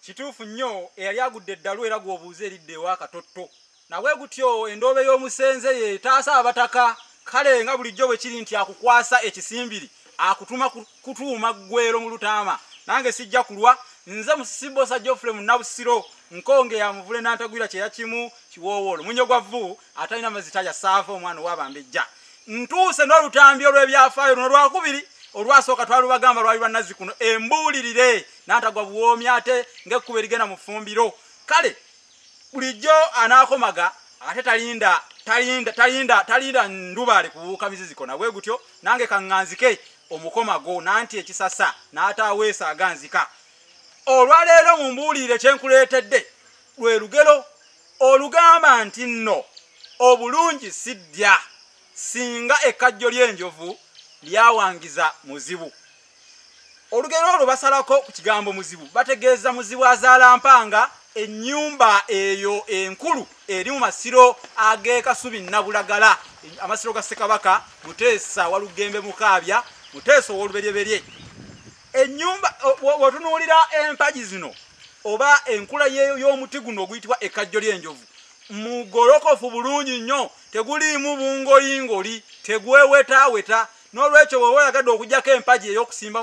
kituufu nnyo eyali agudde eddalu era gw'obuuza eridde ewa katotto nawe gutyo endoobe y'omusenze ye taasa abataka kale nga bulijjo bwe kiri nti akukwasa ekisimbiri akutuma kutuuma ggwero mu lutaama nange sijja kulwa nze Musibbosa Geoffrey Munnabusiro nkonge ya muvule n'antagwira kyeya kimu kiwoowolo munyo gwa vvu atalina mazita ya saava omwana ow'abambejja ntuuse n'olutambi olw'ebyafaayo luno lwakubiri olwasooka twalubagamba lwali lwa Nazzikuno embuulirire n'antagwa buwoomi ate ng'ekkuba erigenda mu ffumbiro kale bulijjo anaakomaga ate talinda ndubaale kubuuka miziziko nawe gutyo nange kaŋŋanzike omukomago nanti ekisasa n'ataaweesa aganzika olwaleero mu mbuulire kyenkuleetedde lwe lugero olugamba nti nno obulungi si ddya singa ekkajjolyenjovu lyawangiza muzibu olugero olwo basalako ku kigambo muzibu bategeeza muzibu azaala mpanga ennyumba eyo enkulu eri mu masiro ag'ekasubi nabulagala amasiro ga Ssekabaka Muteesa Walugembe Mukaabya Muteesa ow'oluberyeberye ennyumba wotunuulira empagi zino oba enkula y'omuti guno oguyitibwa ekkajjolyenjovu mugolokofu bulungi nnyo teguliimu bungoyingoli tegwewetaaweta n'olwekyo bw'oba oyagadde okugyako empagi ey'okusimba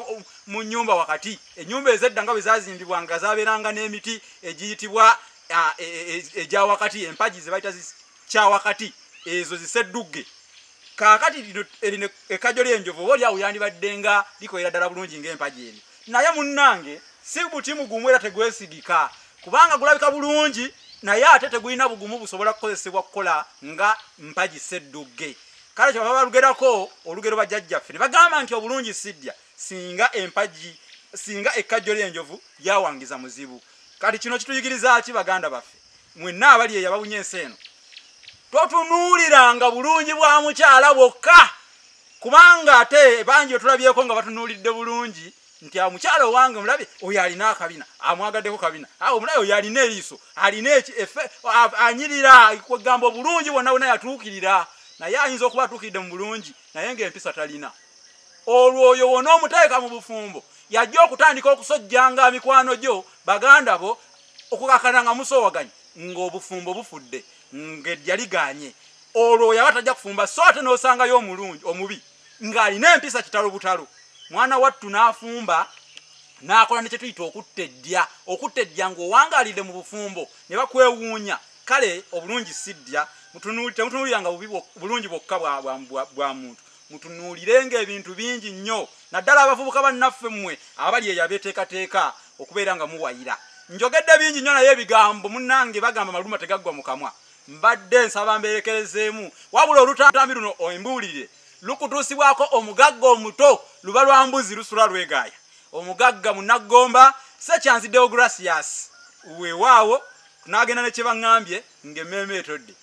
mu nnyumba wakati ennyumba ez'edda nga bwe zaazimbibwa nga zaabeeranga n'emiti egiyitibwa egya wakati empagi ze bayita kyawakati ezo ziseddugge kaakati erino ekkajjolyenjovu oba olyawo yandibadde nga likolera ddala bulungi ng'empagi eri naye munnange si buti mugumu era tegwesigika kubanga gulabika bulungi naye ate tegulina bugumu busobola kukozesebwa kukola nga mpagi seddugge kale kyebaba balugerako olugero bajjajjaffe ne bagamba nti obulungi si ddya singa ekkajjolyenjovu lyawangiza muzibu kati kino kituyigiriza ki baganda baffe mwenna abali eyo ababunye ensi eno totunuuliranga bulungi bwa mukyala bwokka kubanga ate bangi otulabyeko nga batunuulidde bulungi nti omukyala owange omulabe oyo alina akabina amwagaddeko kabina omulabe oyo alina eriiso alina anyirira kwegamba obulungi bwonna bwonna yatuukirira naye ayinza okuba atuukiridde mu bulungi naye ng'empisa talina olwo oyo wona omuteeka mu bufumbo yajja okutandika okusojjanga mikwano gyo baganda bo okukakana nga musoowaganye ng'obufumbo bufudde ng'eddya liganye olwo oyo aba tajja kufumba so ate n'osangayo omubi ng'alina empisa kitalo butalo mwana wattu n'afumba n'akola ne kye tuyita okutta eddya ng'owangaalidde mu bufumbo ne bakwewuunya kale obulungi si ddya temutunuuliranga bulungi bwokka bwa muntu mutunuulirenga ebintu bingi nnyo naddala abavubuka bannaffe mmwe abali eyo abeeteekateeka okubeera nga muwayira njogedde bingi nnyo naye ebigambo munnange bagamba maluma tegaggwa mu kamwa mbadde nsaba mberekerezeemu wabula olutambi luno embuulire lukutuusibwako omugagga omuto luba lwa mbuzi lusula lwegaaya omugagga Munnaggomba Sekyanzi Deogratias weewaawo n'agenda ne kye baŋŋambye ng'emmeeme etodde